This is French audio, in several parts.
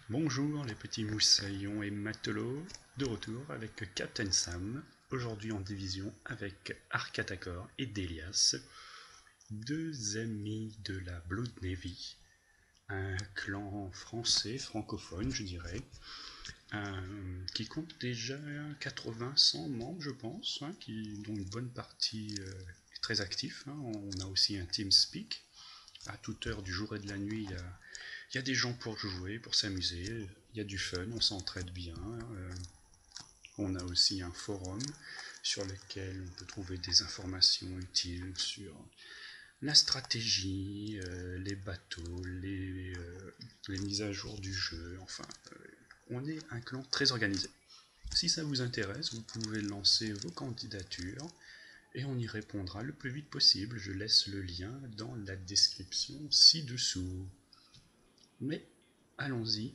Bonjour les petits moussaillons et matelots, de retour avec Captain Sam, aujourd'hui en division avec Arcatacor et Délias, deux amis de la Blood Navy, un clan français, francophone je dirais, qui compte déjà 80-100 membres je pense, dont une bonne partie est très actif. On a aussi un TeamSpeak, à toute heure du jour et de la nuit il y a des gens pour jouer, pour s'amuser, il y a du fun, on s'entraide bien. On a aussi un forum sur lequel on peut trouver des informations utiles sur la stratégie, les bateaux, les mises à jour du jeu, enfin, on est un clan très organisé. Si ça vous intéresse, vous pouvez lancer vos candidatures et on y répondra le plus vite possible. Je laisse le lien dans la description ci-dessous. Mais allons-y,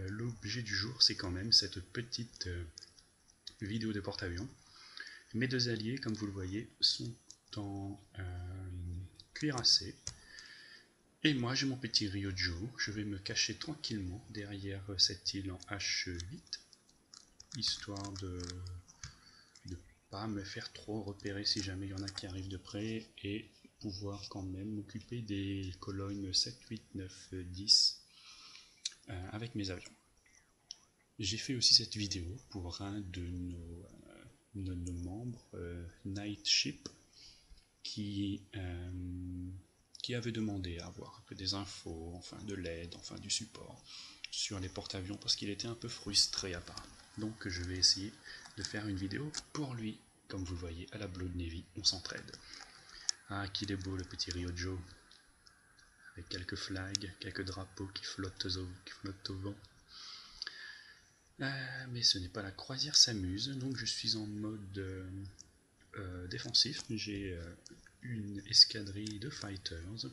l'objet du jour c'est quand même cette petite vidéo de porte-avions. Mes deux alliés, comme vous le voyez, sont en cuirassé. Et moi j'ai mon petit Ryojo, je vais me cacher tranquillement derrière cette île en H8, histoire de ne pas me faire trop repérer si jamais il y en a qui arrivent de près, et pouvoir quand même m'occuper des colonnes 7, 8, 9, 10 avec mes avions. J'ai fait aussi cette vidéo pour un de nos membres, Nightship, qui avait demandé à avoir un peu des infos, enfin de l'aide, enfin du support sur les porte-avions parce qu'il était un peu frustré apparemment. Donc je vais essayer de faire une vidéo pour lui. Comme vous le voyez, à la Blood Navy, on s'entraide. Ah, qu'il est beau le petit Ryojo, avec quelques flags, quelques drapeaux qui flottent au vent. Mais ce n'est pas la croisière s'amuse, donc je suis en mode défensif. J'ai une escadrille de fighters.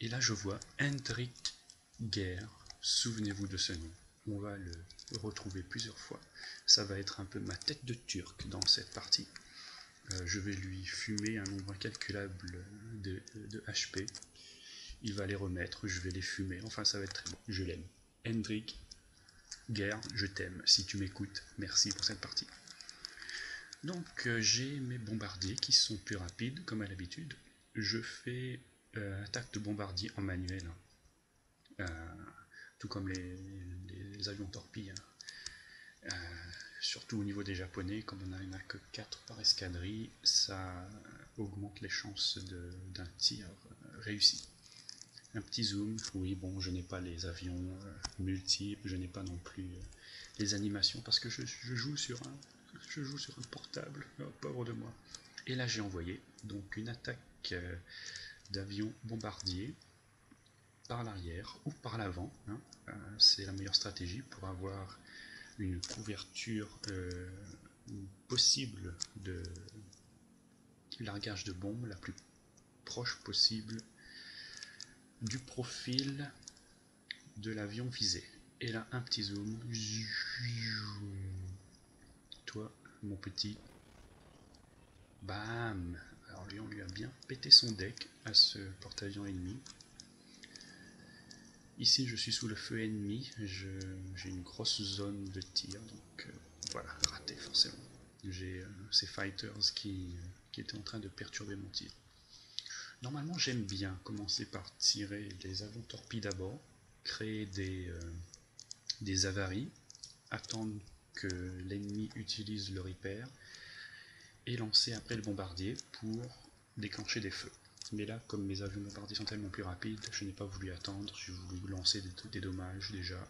Et là je vois Hendrik Guerre, souvenez-vous de ce nom. On va le retrouver plusieurs fois. Ça va être un peu ma tête de turc dans cette partie. Je vais lui fumer un nombre incalculable de HP. Il va les remettre, je vais les fumer. Enfin, ça va être très bon. Je l'aime. Hendrik Guerre, je t'aime. Si tu m'écoutes, merci pour cette partie. Donc, j'ai mes bombardiers qui sont plus rapides, comme à l'habitude. Je fais attaque de bombardier en manuel. Tout comme les avions torpilles. Surtout au niveau des japonais, comme on n'en a que 4 par escadrille, ça augmente les chances d'un tir réussi. Un petit zoom, oui bon, je n'ai pas les avions multiples, je n'ai pas non plus les animations parce que je joue sur un portable, oh, pauvre de moi. Et là j'ai envoyé donc une attaque d'avions bombardiers par l'arrière ou par l'avant, c'est la meilleure stratégie pour avoir une couverture possible de largage de bombe la plus proche possible du profil de l'avion visé. Et là, un petit zoom. Toi, mon petit. Bam. Alors lui, on lui a bien pété son deck à ce porte-avions ennemi. Ici, je suis sous le feu ennemi. J'ai une grosse zone de tir, donc voilà, raté forcément. J'ai ces fighters qui étaient en train de perturber mon tir. Normalement, j'aime bien commencer par tirer les avions torpilles d'abord, créer des avaries, attendre que l'ennemi utilise le repair et lancer après le bombardier pour déclencher des feux. Mais là, comme mes avions bombardiers sont tellement plus rapides, je n'ai pas voulu attendre, j'ai voulu lancer des dommages déjà.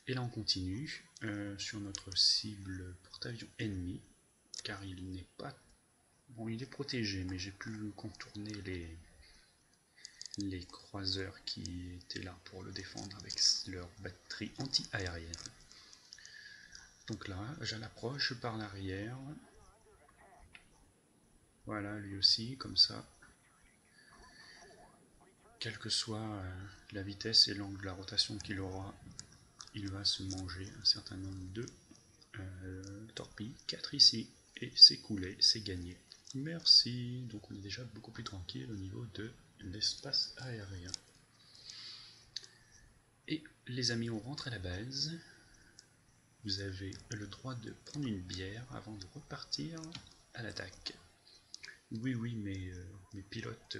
Et là on continue sur notre cible porte-avions ennemi, car il n'est pas... Bon, il est protégé, mais j'ai pu contourner les croiseurs qui étaient là pour le défendre avec leur batterie anti-aérienne. Donc là, je l'approche par l'arrière. Voilà, lui aussi, comme ça. Quelle que soit la vitesse et l'angle de la rotation qu'il aura, il va se manger un certain nombre de torpilles. 4 ici, et c'est coulé, c'est gagné. Merci. Donc on est déjà beaucoup plus tranquille au niveau de l'espace aérien. Et les amis, on rentre à la base. Vous avez le droit de prendre une bière avant de repartir à l'attaque. Oui, oui, mais mes pilotes,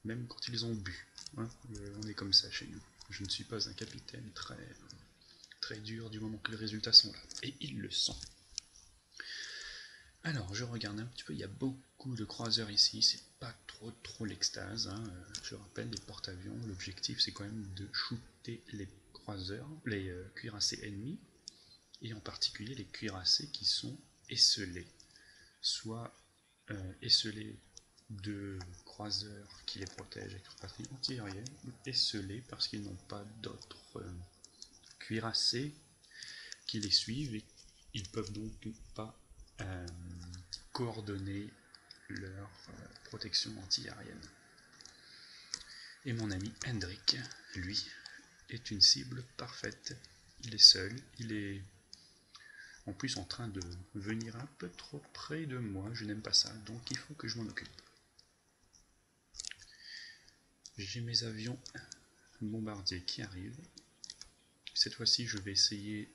même quand ils ont bu, hein, on est comme ça chez nous. Je ne suis pas un capitaine très dur du moment que les résultats sont là. Et ils le sont. Alors, je regarde un petit peu, il y a beaucoup de croiseurs ici, c'est pas trop l'extase, hein. Je rappelle, les porte-avions, l'objectif c'est quand même de shooter les croiseurs, les cuirassés ennemis, et en particulier les cuirassés qui sont esselés, soit esselés de croiseurs qui les protègent avec leur partie anti-aérienne, ou esselés parce qu'ils n'ont pas d'autres cuirassés qui les suivent et ils peuvent donc pas coordonner leur protection anti-aérienne. Et mon ami Hendrik, lui, est une cible parfaite. Il est seul, il est en plus en train de venir un peu trop près de moi, je n'aime pas ça, donc il faut que je m'en occupe. J'ai mes avions bombardiers qui arrivent. Cette fois-ci, je vais essayer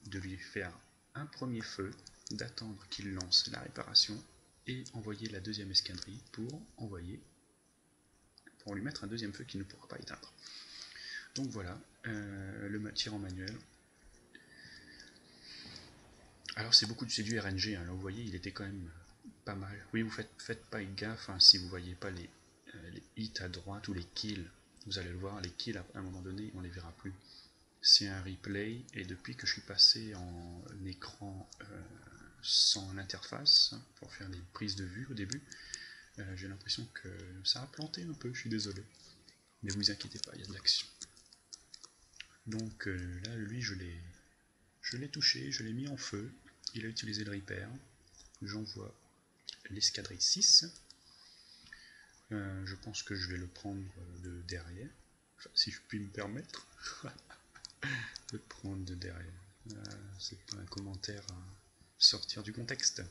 de lui faire un premier feu, d'attendre qu'il lance la réparation et envoyer la deuxième escadrille pour lui mettre un deuxième feu qu'il ne pourra pas éteindre. Donc voilà, le tir en manuel. Alors c'est du RNG, hein, là vous voyez il était quand même pas mal. Oui, vous faites pas gaffe, hein, si vous voyez pas les hits à droite ou les kills, vous allez le voir, les kills à un moment donné on les verra plus. C'est un replay et depuis que je suis passé en écran sans l'interface pour faire les prises de vue au début, j'ai l'impression que ça a planté un peu, je suis désolé. Mais vous inquiétez pas, il y a de l'action. Donc là, lui, je l'ai touché, je l'ai mis en feu. Il a utilisé le repair. J'envoie l'escadrille 6. Je pense que je vais le prendre de derrière. Enfin, si je puis me permettre. de prendre de derrière. C'est pas un commentaire à sortir du contexte.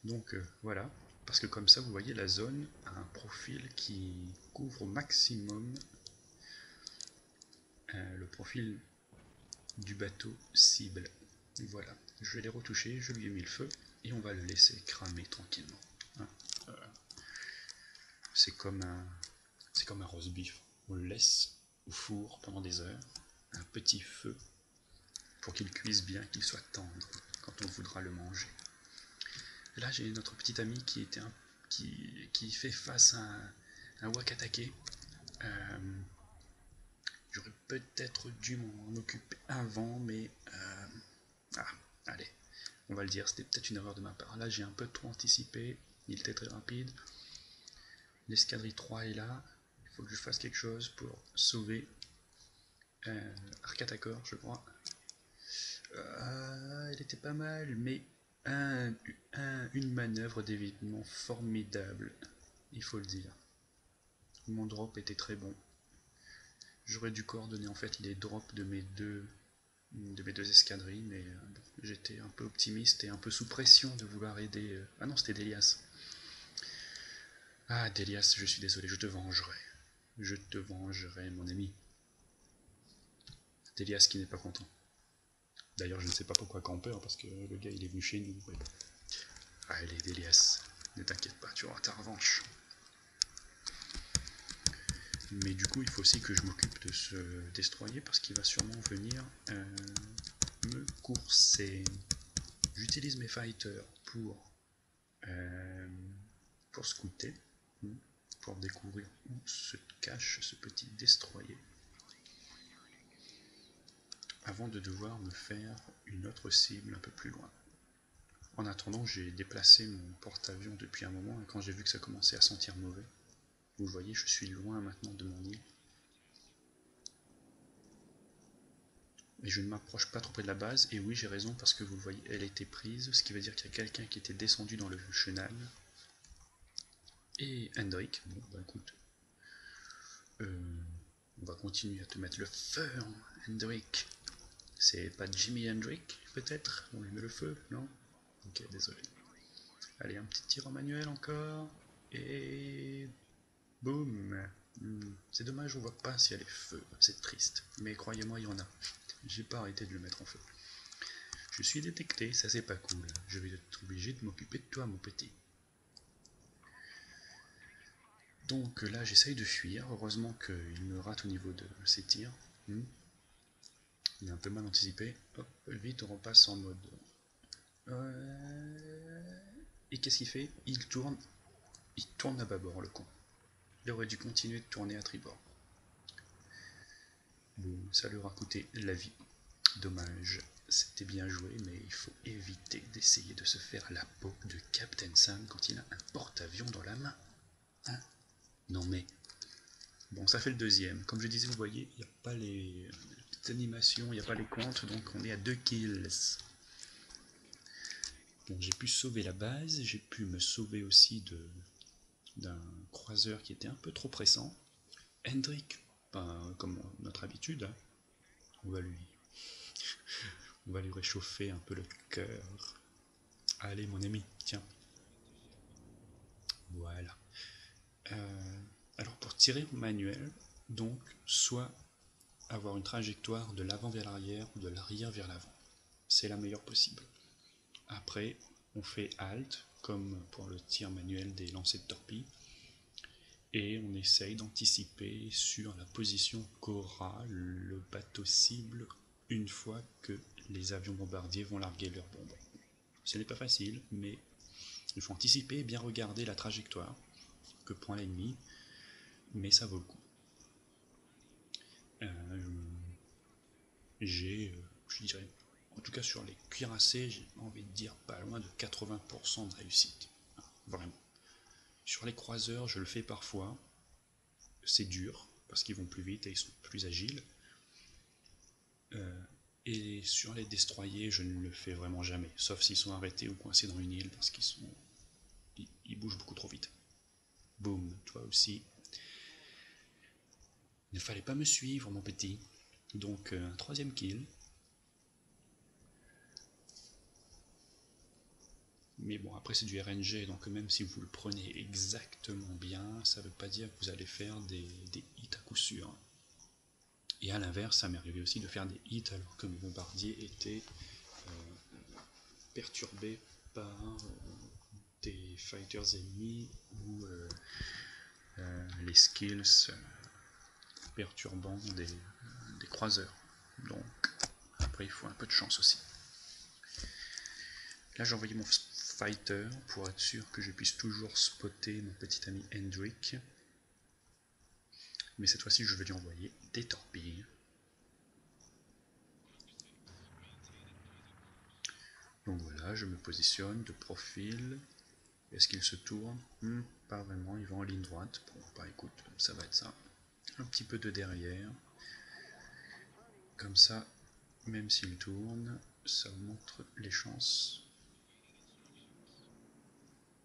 Donc voilà. Parce que comme ça, vous voyez, la zone a un profil qui couvre au maximum le profil du bateau cible. Voilà, je vais les retoucher, je lui ai mis le feu, et on va le laisser cramer tranquillement. Hein, c'est comme un roast beef, on le laisse au four pendant des heures, un petit feu, pour qu'il cuise bien, qu'il soit tendre quand on voudra le manger. Et là j'ai notre petit ami qui fait face à un Wakatake. J'aurais peut-être dû m'en occuper avant, mais allez, on va le dire, c'était peut-être une erreur de ma part. Là, j'ai un peu trop anticipé, il était très rapide. L'escadrille 3 est là, il faut que je fasse quelque chose pour sauver Arcatacor, je crois. Il était pas mal, mais une manœuvre d'évitement formidable, il faut le dire. Mon drop était très bon. J'aurais dû coordonner en fait les drops de mes deux escadrilles, mais j'étais un peu optimiste et un peu sous pression de vouloir aider. Ah non, c'était Délias. Ah, Délias, je suis désolé, je te vengerai. Je te vengerai, mon ami. Délias qui n'est pas content. D'ailleurs, je ne sais pas pourquoi camper, parce que le gars il est venu chez nous. Ouais. Allez, Délias, ne t'inquiète pas, tu auras ta revanche. Mais du coup, il faut aussi que je m'occupe de ce destroyer parce qu'il va sûrement venir me courser. J'utilise mes fighters pour scouter, pour découvrir où se cache ce petit destroyer, avant de devoir me faire une autre cible un peu plus loin. En attendant, j'ai déplacé mon porte-avions depuis un moment et quand j'ai vu que ça commençait à sentir mauvais, vous voyez, je suis loin maintenant de mon île. Et je ne m'approche pas trop près de la base, et oui, j'ai raison, parce que vous voyez, elle a été prise, ce qui veut dire qu'il y a quelqu'un qui était descendu dans le chenal. Et Hendrik, bon, bah écoute, on va continuer à te mettre le feu, hein, Hendrik. C'est pas Jimi Hendrix, peut-être? On lui met le feu, non? Ok, désolé. Allez, un petit tir en manuel encore, et boum. C'est dommage, on voit pas s'il y a les feux, c'est triste. Mais croyez-moi, il y en a. J'ai pas arrêté de le mettre en feu. Je suis détecté, ça c'est pas cool. Je vais être obligé de m'occuper de toi, mon petit. Donc là, j'essaye de fuir. Heureusement qu'il me rate au niveau de ses tirs. Il est un peu mal anticipé. Hop, vite, on repasse en mode... Et qu'est-ce qu'il fait? Il tourne à bâbord, le con. Il aurait dû continuer de tourner à tribord. Bon, ça leur a coûté la vie. Dommage. C'était bien joué, mais il faut éviter d'essayer de se faire la peau de Captain Sam quand il a un porte-avions dans la main. Hein? Non mais... Bon, ça fait le deuxième. Comme je disais, vous voyez, il n'y a pas les petites animations, il n'y a pas les comptes, donc on est à 2 kills. Bon, j'ai pu sauver la base, j'ai pu me sauver aussi d'un croiseur qui était un peu trop pressant. Hendrik, ben, comme notre habitude, hein, on va lui réchauffer un peu le cœur. Allez mon ami, tiens. Voilà. Alors pour tirer au manuel, donc soit avoir une trajectoire de l'avant vers l'arrière ou de l'arrière vers l'avant. C'est la meilleure possible. Après, on fait Alt, comme pour le tir manuel des lancers de torpilles, et on essaye d'anticiper sur la position qu'aura le bateau cible une fois que les avions bombardiers vont larguer leurs bombes. Ce n'est pas facile, mais il faut anticiper et bien regarder la trajectoire que prend l'ennemi, mais ça vaut le coup. Je dirais, en tout cas sur les cuirassés, j'ai envie de dire pas loin de 80% de réussite. Vraiment. Sur les croiseurs, je le fais parfois. C'est dur, parce qu'ils vont plus vite et ils sont plus agiles. Et sur les destroyers, je ne le fais vraiment jamais, sauf s'ils sont arrêtés ou coincés dans une île, parce ils bougent beaucoup trop vite. Boum, toi aussi. Il ne fallait pas me suivre, mon petit. Donc, un troisième kill. Mais bon, après c'est du RNG, donc même si vous le prenez exactement bien, ça ne veut pas dire que vous allez faire des hits à coup sûr. Et à l'inverse, ça m'est arrivé aussi de faire des hits alors que mes bombardiers étaient perturbés par des fighters ennemis ou les skills perturbants des croiseurs. Donc après il faut un peu de chance aussi. Là j'ai envoyé mon fighter pour être sûr que je puisse toujours spotter mon petit ami Hendrik. Mais cette fois-ci je vais lui envoyer des torpilles. Donc voilà, je me positionne de profil. Est-ce qu'il se tourne? Pas vraiment, il va en ligne droite. Bon, bah écoute, ça va être ça. Un petit peu de derrière. Comme ça, même s'il tourne, ça montre les chances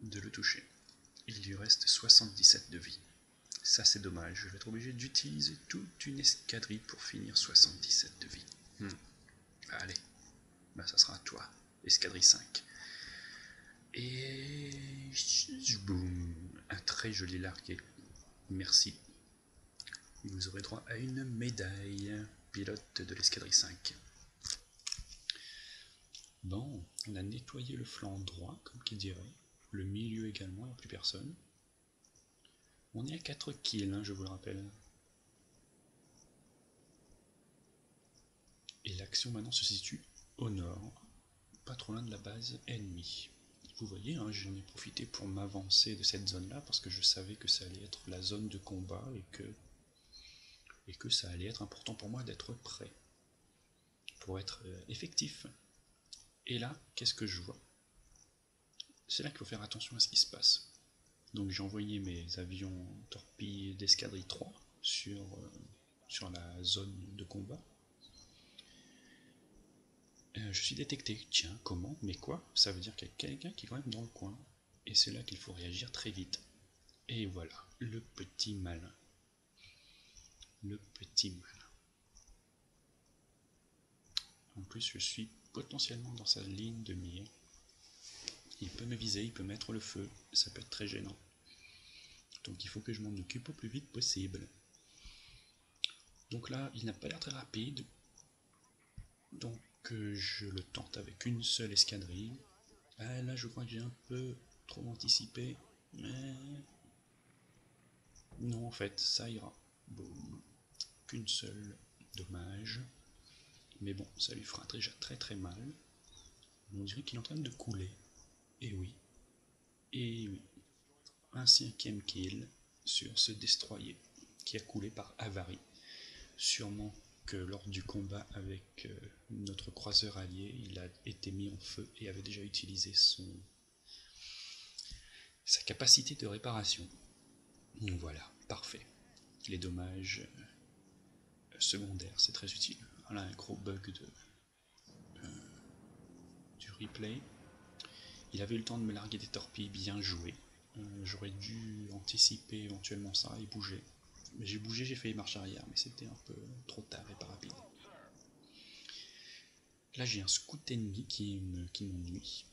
de le toucher. Il lui reste 77 de vie. Ça c'est dommage, je vais être obligé d'utiliser toute une escadrille pour finir 77 de vie. Allez, bah ça sera à toi, escadrille 5. Et boum, un très joli largué. Merci. Vous aurez droit à une médaille, pilote de l'escadrille 5. Bon, on a nettoyé le flanc droit, comme qui dirait. Le milieu également, il n'y a plus personne. On est à 4 kills, hein, je vous le rappelle. Et l'action maintenant se situe au nord, pas trop loin de la base ennemie. Vous voyez, hein, j'en ai profité pour m'avancer de cette zone-là parce que je savais que ça allait être la zone de combat et que ça allait être important pour moi d'être prêt, pour être effectif. Et là, qu'est-ce que je vois? C'est là qu'il faut faire attention à ce qui se passe. Donc j'ai envoyé mes avions torpilles d'escadrille 3 sur la zone de combat. Je suis détecté. Tiens, comment? Mais quoi? Ça veut dire qu'il y a quelqu'un qui est quand même dans le coin. Et c'est là qu'il faut réagir très vite. Et voilà, le petit malin. Le petit malin. En plus, je suis potentiellement dans sa ligne de mire. Il peut me viser, il peut mettre le feu. Ça peut être très gênant. Donc il faut que je m'en occupe au plus vite possible. Donc là, il n'a pas l'air très rapide. Donc je le tente avec une seule escadrille. Ah, là, je crois que j'ai un peu trop anticipé. Mais... non, en fait, ça ira. Boum. Qu'une seule. Dommage. Mais bon, ça lui fera déjà très très mal. On dirait qu'il est en train de couler. Et oui. Et oui. Un 5e kill sur ce destroyer qui a coulé par avarie. Sûrement que lors du combat avec notre croiseur allié, il a été mis en feu et avait déjà utilisé sa capacité de réparation. Donc voilà, parfait. Les dommages secondaires, c'est très utile. Voilà un gros bug du replay. Il avait eu le temps de me larguer des torpilles, bien joué. J'aurais dû anticiper éventuellement ça et bouger. Mais j'ai bougé, j'ai fait marche arrière, mais c'était un peu trop tard et pas rapide. Là j'ai un scout ennemi qui m'ennuie.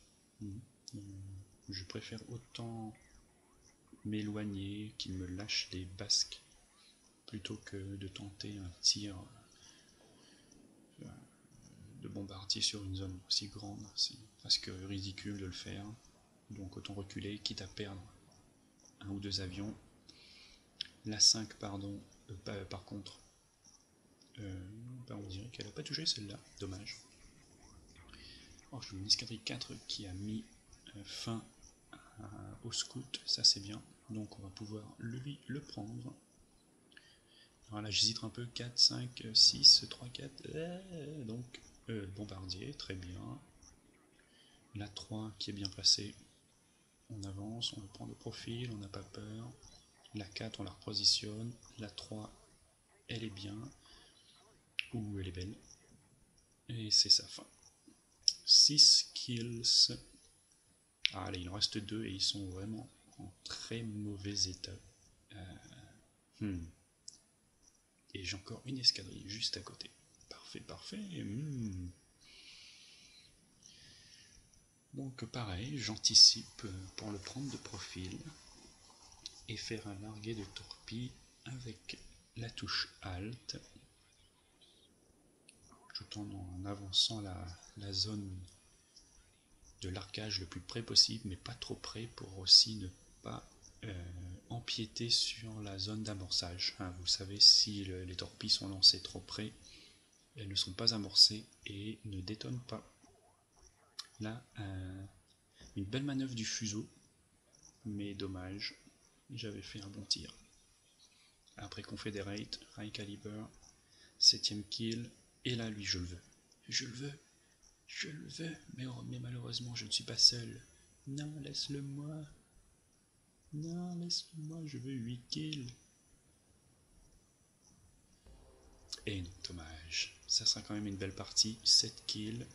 Je préfère autant m'éloigner, qu'il me lâche les basques, plutôt que de tenter un tir de bombardier sur une zone aussi grande. C'est presque ridicule de le faire. Donc autant reculer, quitte à perdre un ou deux avions. La 5, pardon, par contre, on dirait qu'elle n'a pas touché celle-là, dommage. Oh, j'ai une escadrille 4 qui a mis fin au scout, ça c'est bien. Donc on va pouvoir lui le prendre. Voilà, j'hésite un peu, 4, 5, 6, 3, 4, donc bombardier, très bien. La 3 qui est bien placée, on avance, on le prend de profil, on n'a pas peur. La 4 on la repositionne, la 3 elle est bien, ou elle est belle, et c'est sa fin. 6 kills. Ah là il en reste 2 et ils sont vraiment en très mauvais état. Et j'ai encore une escadrille juste à côté. Parfait, parfait. Donc pareil, j'anticipe pour le prendre de profil et faire un largué de torpille avec la touche Alt, tout en avançant la zone de largage le plus près possible, mais pas trop près pour aussi ne pas empiéter sur la zone d'amorçage. Vous savez, si les torpilles sont lancées trop près, elles ne sont pas amorcées et ne détonnent pas. Là, une belle manœuvre du fuseau, mais dommage, j'avais fait un bon tir. Après Confederate, High Caliber, 7ème kill, et là lui je le veux. Je le veux, je le veux, mais malheureusement je ne suis pas seul. Non, laisse-le moi. Non, laisse-le moi, je veux 8 kills. Et non, dommage. Ça sera quand même une belle partie, 7 kills.